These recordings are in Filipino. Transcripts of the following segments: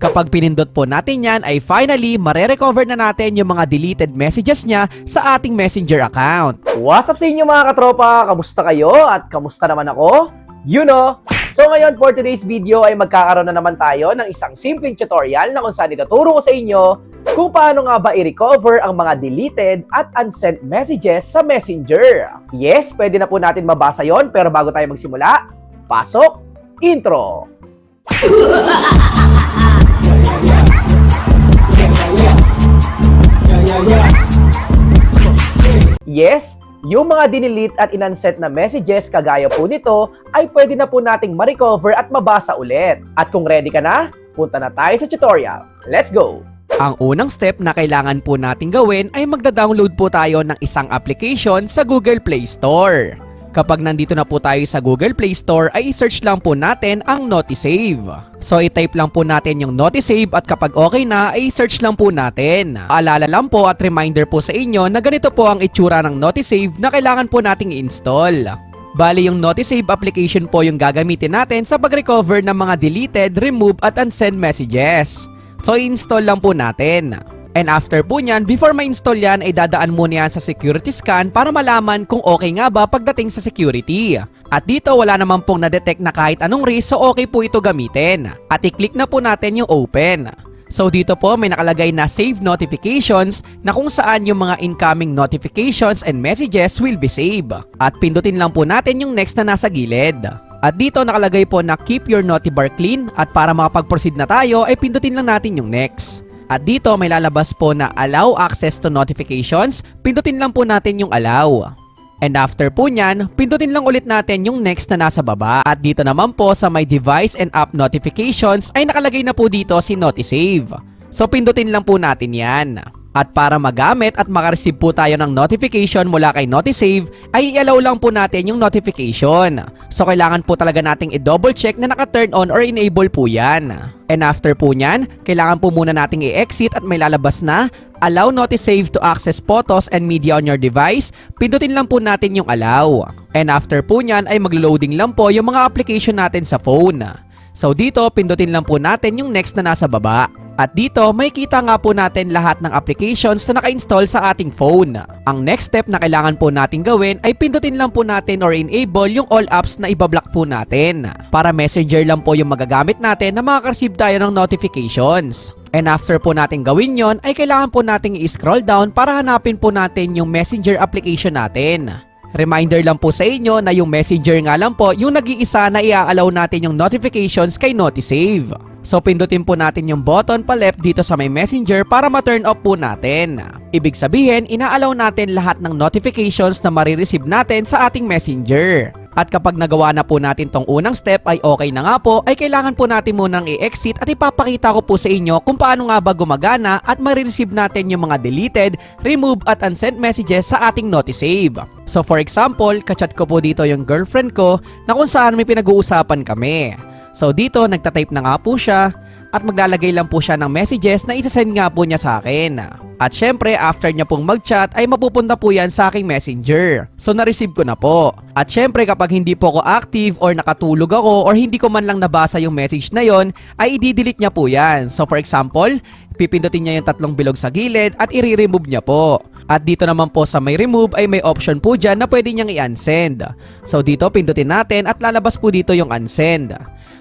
Kapag pinindot po natin yan ay finally mare-recover na natin yung mga deleted messages niya sa ating Messenger account. What's up sa inyo mga katropa? Kamusta kayo? At kamusta naman ako? You know! So ngayon for today's video ay magkakaroon na naman tayo ng isang simpleng tutorial na kung saan ituturo ko sa inyo kung paano nga ba i-recover ang mga deleted at unsent messages sa Messenger. Yes, pwede na po natin mabasa yon, pero bago tayo magsimula, pasok, intro! Yes, yung mga dinelete at inunset na messages kagaya po nito ay pwede na po nating ma-recover at mabasa ulit. At kung ready ka na, punta na tayo sa tutorial. Let's go! Ang unang step na kailangan po nating gawin ay magda-download po tayo ng isang application sa Google Play Store. Kapag nandito na po tayo sa Google Play Store ay i-search lang po natin ang Notisave. So i-type lang po natin yung Notisave at kapag okay na ay i-search lang po natin. Paalala lang po at reminder po sa inyo na ganito po ang itsura ng Notisave na kailangan po nating i-install. Bali yung Notisave application po yung gagamitin natin sa pag-recover ng mga deleted, remove at unsend messages. So i-install lang po natin. And after po nyan, before ma-install yan ay dadaan muna yan sa security scan para malaman kung okay nga ba pagdating sa security. At dito wala naman pong na-detect na kahit anong risk, so okay po ito gamitin. At i-click na po natin yung open. So dito po may nakalagay na save notifications na kung saan yung mga incoming notifications and messages will be saved. At pindutin lang po natin yung next na nasa gilid. At dito nakalagay po na keep your notibar clean at para makapag-proceed na tayo ay pindutin lang natin yung next. At dito may lalabas po na allow access to notifications, pindutin lang po natin yung allow. And after po nyan, pindutin lang ulit natin yung next na nasa baba. At dito naman po sa my device and app notifications ay nakalagay na po dito si Notisave. So pindutin lang po natin yan. At para magamit at makareceive po tayo ng notification mula kay Notisave, ay i-allow lang po natin yung notification. So kailangan po talaga nating i-double check na naka-turn on or enable po yan. And after po nyan, kailangan po muna nating i-exit at may lalabas na allow Notisave to access photos and media on your device. Pindutin lang po natin yung allow. And after po nyan ay maglo-loading lang po yung mga application natin sa phone. So dito, pindutin lang po natin yung next na nasa baba. At dito, may kita nga po natin lahat ng applications na naka-install sa ating phone. Ang next step na kailangan po natin gawin ay pindutin lang po natin or enable yung all apps na ibablock po natin. Para messenger lang po yung magagamit natin na makaka-receive tayo ng notifications. And after po natin gawin yon, ay kailangan po natin i-scroll down para hanapin po natin yung messenger application natin. Reminder lang po sa inyo na yung Messenger nga lang po yung nag-iisa na i-allow natin yung notifications kay Notisave. So pindutin po natin yung button pa left dito sa may Messenger para ma-turn off po natin. Ibig sabihin, ina-allow natin lahat ng notifications na marireceive natin sa ating Messenger. At kapag nagawa na po natin tong unang step ay okay na nga po, ay kailangan po natin munang i-exit at ipapakita ko po sa inyo kung paano nga ba gumagana at marireceive natin yung mga deleted, remove at unsent messages sa ating Notisave. So for example, kachat ko po dito yung girlfriend ko na kung saan may pinag-uusapan kami. So dito nagtatype na nga po siya at maglalagay lang po siya ng messages na isasend nga po niya sa akin. At syempre, after niya pong mag-chat ay mapupunta po yan sa aking Messenger. So na-receive ko na po. At syempre kapag hindi po ako active or nakatulog ako or hindi ko man lang nabasa yung message na yon, ay i-delete niya po yan. So for example, pipindutin niya yung tatlong bilog sa gilid at i-remove niya po. At dito naman po sa may remove ay may option po dyan na pwede niyang i-unsend. So dito pindutin natin at lalabas po dito yung unsend.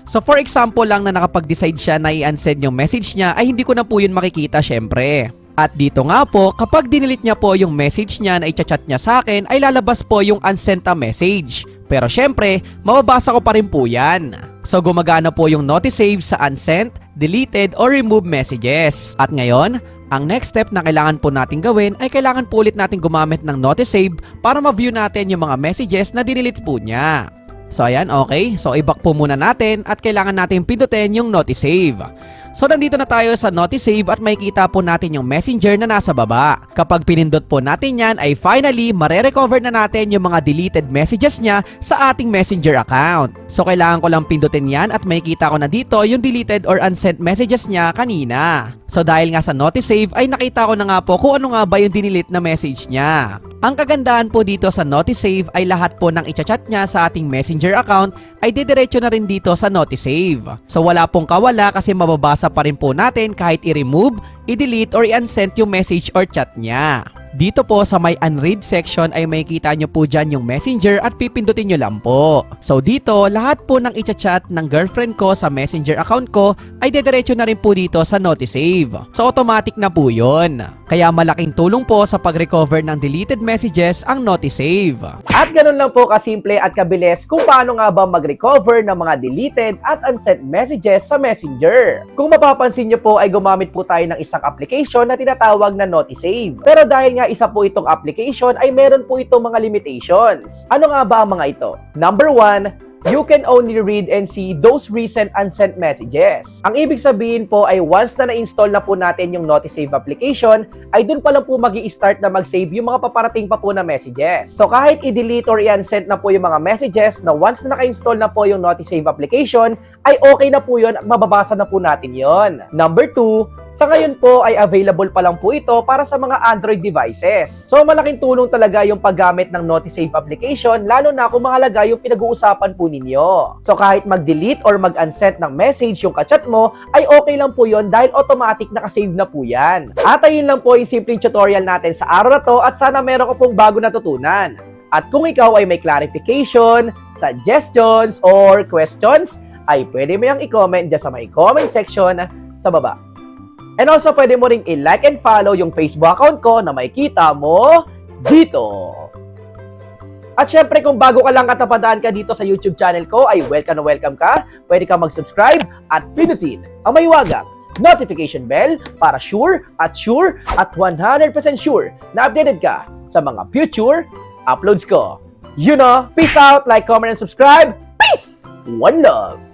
So for example lang na nakapag-decide siya na i-unsend yung message niya ay hindi ko na po yun makikita syempre. At dito nga po, kapag dinelete niya po yung message niya na i-chat niya sa akin ay lalabas po yung unsent a message. Pero syempre, mababasa ko pa rin po yan. So gumagana po yung Notisave sa unsent, deleted or remove messages. At ngayon, ang next step na kailangan po natin gawin ay kailangan po ulit natin gumamit ng Notisave para ma-view natin yung mga messages na dinelete po niya. So ayan, okay. So i-back po muna natin at kailangan natin pindutin yung Notisave. So nandito na tayo sa Notisave at makikita po natin yung Messenger na nasa baba. Kapag pinindot po natin yan ay finally mare-recover na natin yung mga deleted messages niya sa ating Messenger account. So kailangan ko lang pindutin yan at makikita ko na dito yung deleted or unsent messages niya kanina. So dahil nga sa Notisave ay nakita ko na nga po kung ano nga ba yung dinilit na message niya. Ang kagandahan po dito sa Notisave ay lahat po ng i-chat niya sa ating Messenger account ay didiretso na rin dito sa Notisave. So wala pong kawala kasi mababasa pa rin po natin kahit i-remove, i-delete or i-unsend yung message or chat niya. Dito po sa may unread section ay makikita nyo po dyan yung messenger at pipindutin nyo lang po. So dito, lahat po ng i-chat ng girlfriend ko sa messenger account ko ay dediretso na rin po dito sa Notisave. So automatic na po yun. Kaya malaking tulong po sa pag-recover ng deleted messages ang Notisave. At ganun lang po kasimple at kabilis kung paano nga ba mag-recover ng mga deleted at unsent messages sa Messenger. Kung mapapansin nyo po ay gumamit po tayo ng isang application na tinatawag na Notisave. Pero dahil nga isa po itong application ay meron po itong mga limitations. Ano nga ba ang mga ito? Number 1, you can only read and see those recent unsent messages. Ang ibig sabihin po ay once na na-install na po natin yung Notisave application, ay dun pa lang po magi-start na mag-save yung mga paparating pa po na messages. So kahit i-delete or i-unsent na po yung mga messages na once na naka-install na po yung Notisave application, ay okay na po yun at mababasa na po natin yon. Number 2, sa ngayon po ay available pa lang po ito para sa mga Android devices. So malaking tulong talaga yung paggamit ng Notisave application lalo na kung mahalaga yung pinag-uusapan po ninyo. So kahit mag-delete or mag-unsent ng message yung kachat mo ay okay lang po yon dahil automatic nakasave na po yan. At ayun lang po yung simpleng tutorial natin sa araw na to at sana meron ko pong bago natutunan. At kung ikaw ay may clarification, suggestions, or questions, ay pwede mo yung i-comment dyan sa may comment section sa baba. And also, pwede mo ring i-like and follow yung Facebook account ko na makikita mo dito. At syempre, kung bago ka lang katapadaan ka dito sa YouTube channel ko, ay welcome na welcome ka. Pwede ka mag-subscribe at pinutin ang may wagang notification bell para sure at 100% sure na updated ka sa mga future uploads ko. You know, peace out, like, comment, and subscribe. Peace! One love!